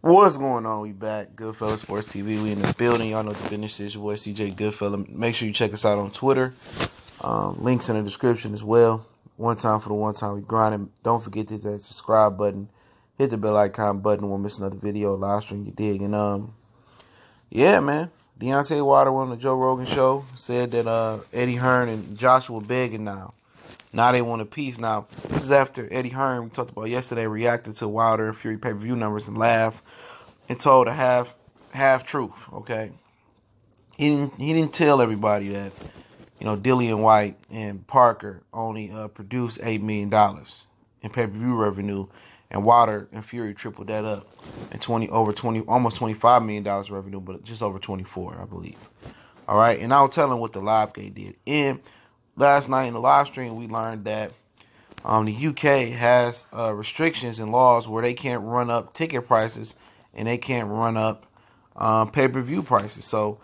What's going on? We back. Goodfella Sports TV. We in the building. Y'all know what the business is. Your boy CJ Goodfella. Make sure you check us out on Twitter. Links in the description as well. One time for the one time we grinding. Don't forget to hit that subscribe button. Hit the bell icon button. Won't miss another video, live stream. You dig? And yeah, man. Deontay Wilder on the Joe Rogan show said that Eddie Hearn and Joshua begging now. Now they want a piece. Now, this is after Eddie Hearn, we talked about yesterday, reacted to Wilder and Fury pay-per-view numbers and laughed and told a half truth, okay? He didn't tell everybody that, Dillian White and Parker only produced $8 million in pay-per-view revenue, and Wilder and Fury tripled that up and almost $25 million revenue, but just over 24, I believe. All right, and I'll tell him what the Livegate did. And last night in the live stream, we learned that the UK has restrictions and laws where they can't run up ticket prices and they can't run up pay-per-view prices. So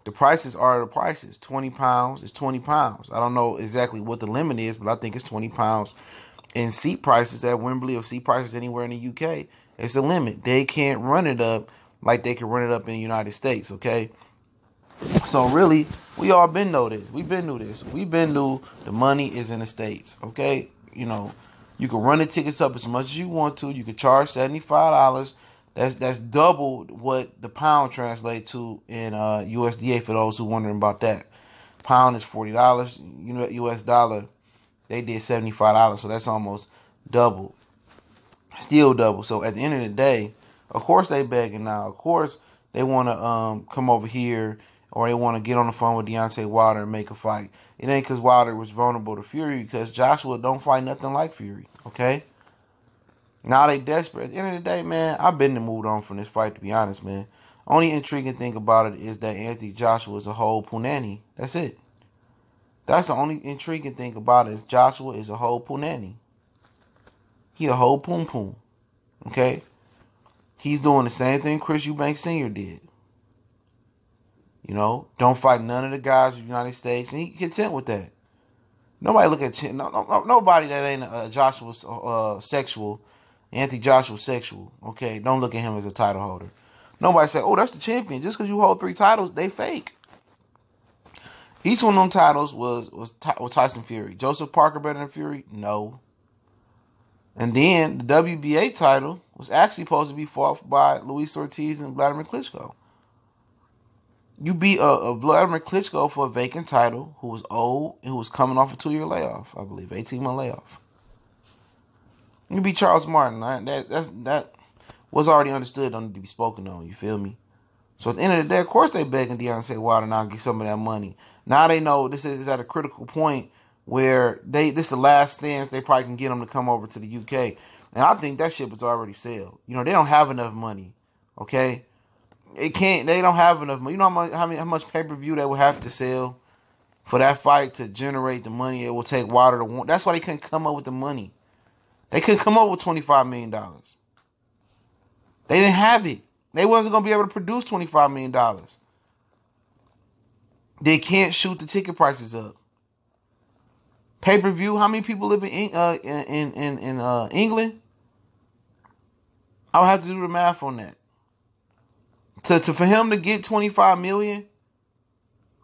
the prices are the prices. £20 is £20. I don't know exactly what the limit is, but I think it's £20. And seat prices at Wembley or seat prices anywhere in the UK, it's a limit. They can't run it up like they can run it up in the United States, okay? So really, we all been know this. We've been knew this. We've been knew the money is in the States, okay? You can run the tickets up as much as you want to. You can charge $75. That's double what the pound translates to in USDA for those who wondering about that. Pound is $40. US dollar, they did $75. So that's almost double. Still double. So at the end of the day, of course they begging now. Of course they want to come over here, or they want to get on the phone with Deontay Wilder and make a fight. It ain't because Wilder was vulnerable to Fury, because Joshua don't fight nothing like Fury, okay? Now they desperate. At the end of the day, man, I've been moved on from this fight, to be honest, man. Only intriguing thing about it is that Anthony Joshua is a whole punani. That's it. That's the only intriguing thing about it, is Joshua is a whole punani. He a whole poom poom, okay? He's doing the same thing Chris Eubanks Sr. did. Don't fight none of the guys in the United States, and he content with that. Nobody look at nobody that ain't Joshua sexual, Anthony Joshua sexual. Okay, don't look at him as a title holder. Nobody say, "Oh, that's the champion." Just because you hold 3 titles, they fake. Each one of them titles was Tyson Fury. Joseph Parker better than Fury? No. And then the WBA title was actually supposed to be fought by Luis Ortiz and Vladimir Klitschko. You beat a Vladimir Klitschko for a vacant title, who was old and who was coming off a 2-year layoff, I believe, 18-month layoff. You beat Charles Martin. That was already understood, don't need to be spoken on. You feel me? So at the end of the day, of course they begging Deontay Wilder now to get some of that money. Now they know this is at a critical point where this is the last stance they probably can get them to come over to the UK. And I think that ship is already sailed. They don't have enough money, okay? They don't have enough money. You know how much pay-per-view they would have to sell for that fight to generate the money it will take Wilder to win. That's why they couldn't come up with the money. They couldn't come up with $25 million. They didn't have it. They wasn't going to be able to produce $25 million. They can't shoot the ticket prices up. Pay-per-view, how many people live in England? I would have to do the math on that. For him to get $25 million,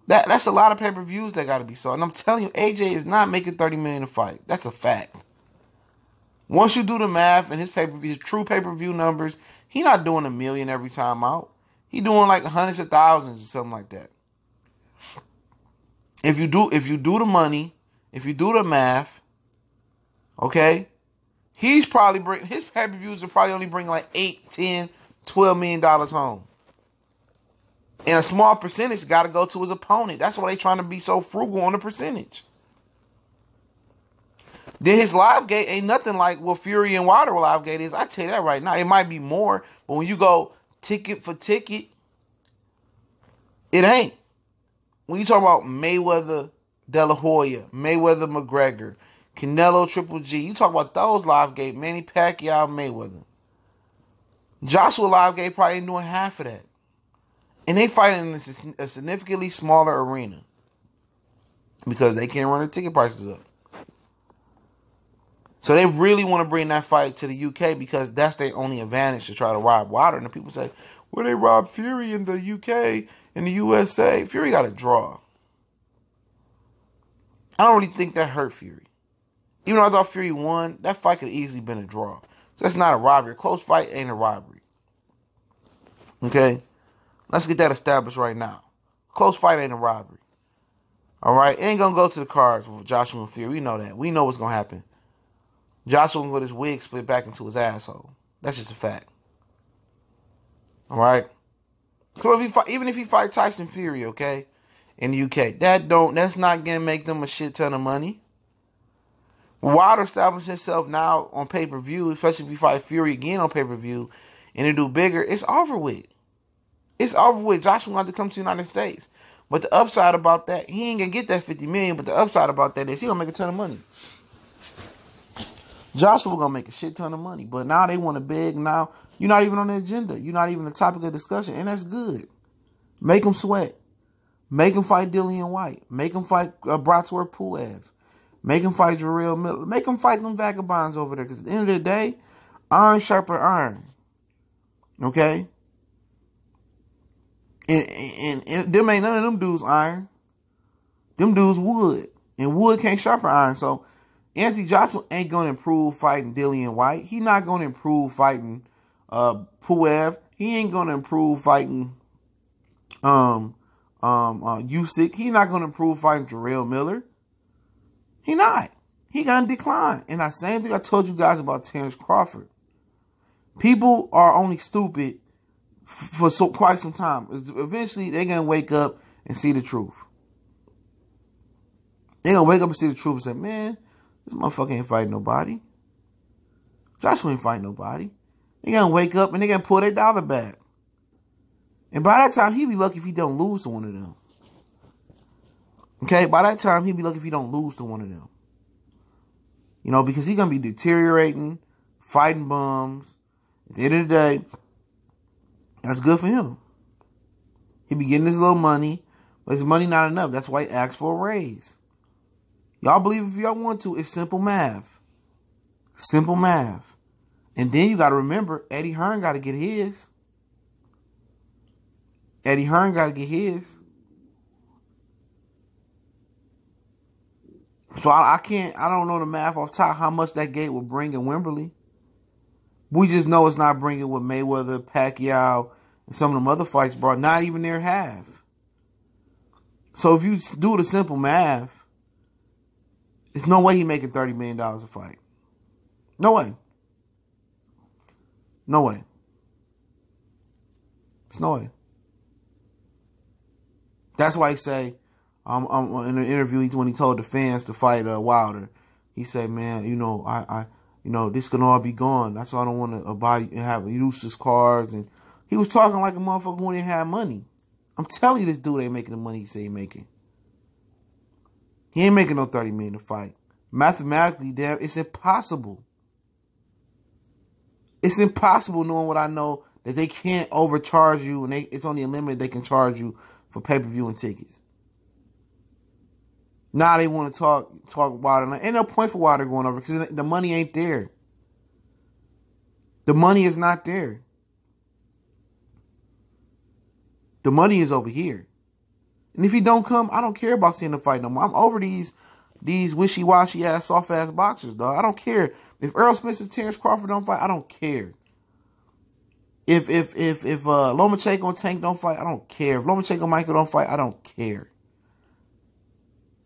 that's a lot of pay-per-views that got to be sold. And I'm telling you, AJ is not making $30 million a fight. That's a fact. Once you do the math and his true pay-per-view numbers, he not doing $1 million every time out. He doing like hundreds of thousands or something like that. If you do the money, if you do the math, okay, his pay-per-views will probably only bring like $8, $10, $12 million home. And a small percentage got to go to his opponent. That's why they trying to be so frugal on the percentage. Then his live gate ain't nothing like what Fury and Wilder live gate is. I tell you that right now. It might be more, but when you go ticket for ticket, it ain't. When you talk about Mayweather, De La Hoya, Mayweather, McGregor, Canelo, Triple G, you talk about those live gate, Manny Pacquiao, Mayweather. Joshua live gate probably ain't doing half of that. And they fighting in a significantly smaller arena because they can't run their ticket prices up. So they really want to bring that fight to the UK because that's their only advantage to try to rob Wilder. And the people say, well, they robbed Fury in the UK, in the USA. Fury got a draw. I don't really think that hurt Fury. Even though I thought Fury won, that fight could have easily been a draw. So that's not a robbery. A close fight ain't a robbery. Okay? Let's get that established right now. Close fight ain't a robbery. All right? It ain't going to go to the cards with Joshua and Fury. We know that. We know what's going to happen. Joshua with his wig split back into his asshole. That's just a fact. All right? So even if he fight Tyson Fury, okay, in the UK, that's not going to make them a shit ton of money. Wilder established himself now on pay-per-view, especially if he fight Fury again on pay-per-view, and it do bigger, it's over with. It's over with. Joshua going to come to the United States. But the upside about that, he ain't going to get that $50 million, but the upside about that is he going to make a ton of money. Joshua going to make a shit ton of money. But now they want to beg. Now you're not even on the agenda. You're not even the topic of discussion, and that's good. Make him sweat. Make him fight Dillian White. Make him fight Bratsworth Pulev. Make him fight Jarrell Miller. Make him fight them vagabonds over there. Because at the end of the day, iron sharper iron. Okay? And them ain't none of them dudes iron. Them dudes wood. And wood can't sharpen iron. So Anthony Joshua ain't going to improve fighting Dillian White. He not going to improve fighting Pulev. He ain't going to improve fighting Usyk. He not going to improve fighting Jarrell Miller. He not. He gonna decline. And the same thing I told you guys about Terrence Crawford. People are only stupid for quite some time. Eventually, they're gonna wake up and see the truth. They're gonna wake up and see the truth and say, man, this motherfucker ain't fighting nobody. Joshua ain't fighting nobody. They're gonna wake up and they're gonna pull their dollar back. And by that time, he'd be lucky if he don't lose to one of them. Okay, by that time, he'd be lucky if he don't lose to one of them. You know, because he's going to be deteriorating, fighting bums. At the end of the day, that's good for him. He'll be getting his little money, but his money not enough. That's why he asked for a raise. Y'all believe if y'all want to, it's simple math. Simple math. And then you got to remember, Eddie Hearn got to get his. Eddie Hearn got to get his. So I don't know the math off top how much that gate will bring in Wembley. We just know it's not bringing what Mayweather, Pacquiao, and some of them other fights brought. Not even near half. So if you do the simple math, there's no way he's making $30 million a fight. No way. No way. There's no way. That's why he say, in an interview when he told the fans to fight Wilder, he said, "Man, you know, this can all be gone. That's why I don't want to buy and have useless cars." And he was talking like a motherfucker who didn't have money. I'm telling you, this dude ain't making the money he say he making. He ain't making no $30 million to fight. Mathematically, damn, it's impossible. It's impossible knowing what I know that they can't overcharge you, and it's only a limit they can charge you for pay-per-view and tickets. Now they want to talk Wilder. Ain't no point for Wilder going over because the money ain't there. The money is not there. The money is over here. And if he don't come, I don't care about seeing the fight no more. I'm over these wishy-washy ass, soft ass boxers, dog. I don't care. If Earl Spence and Terrence Crawford don't fight, I don't care. If Lomachenko and Tank don't fight, I don't care. If Lomachenko and Michael don't fight, I don't care.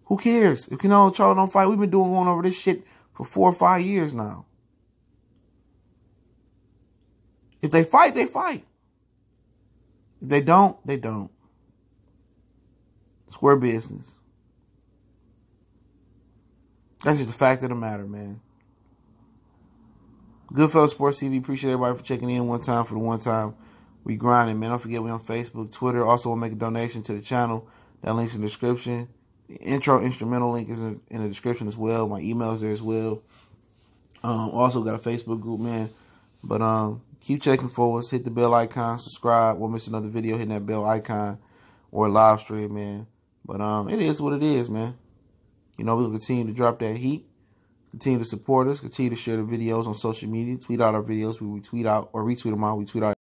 Who cares? If Canelo and Charlo don't fight, we've been going over this shit for 4 or 5 years now. If they fight, they fight. If they don't, they don't. Square business. That's just the fact of the matter, man. Goodfellas Sports TV. Appreciate everybody for checking in one time for the one time we grinding, man. Don't forget we on Facebook, Twitter. Also, want to make a donation to the channel. That link's in the description. The intro instrumental link is in the description as well. My email is there as well. Also got a Facebook group, man. But keep checking for us. Hit the bell icon. Subscribe. Won't miss another video. Hitting that bell icon or live stream, man. But it is what it is, man. You know, we'll continue to drop that heat. Continue to support us. Continue to share the videos on social media. Tweet out our videos. We retweet out or retweet them out. We tweet out.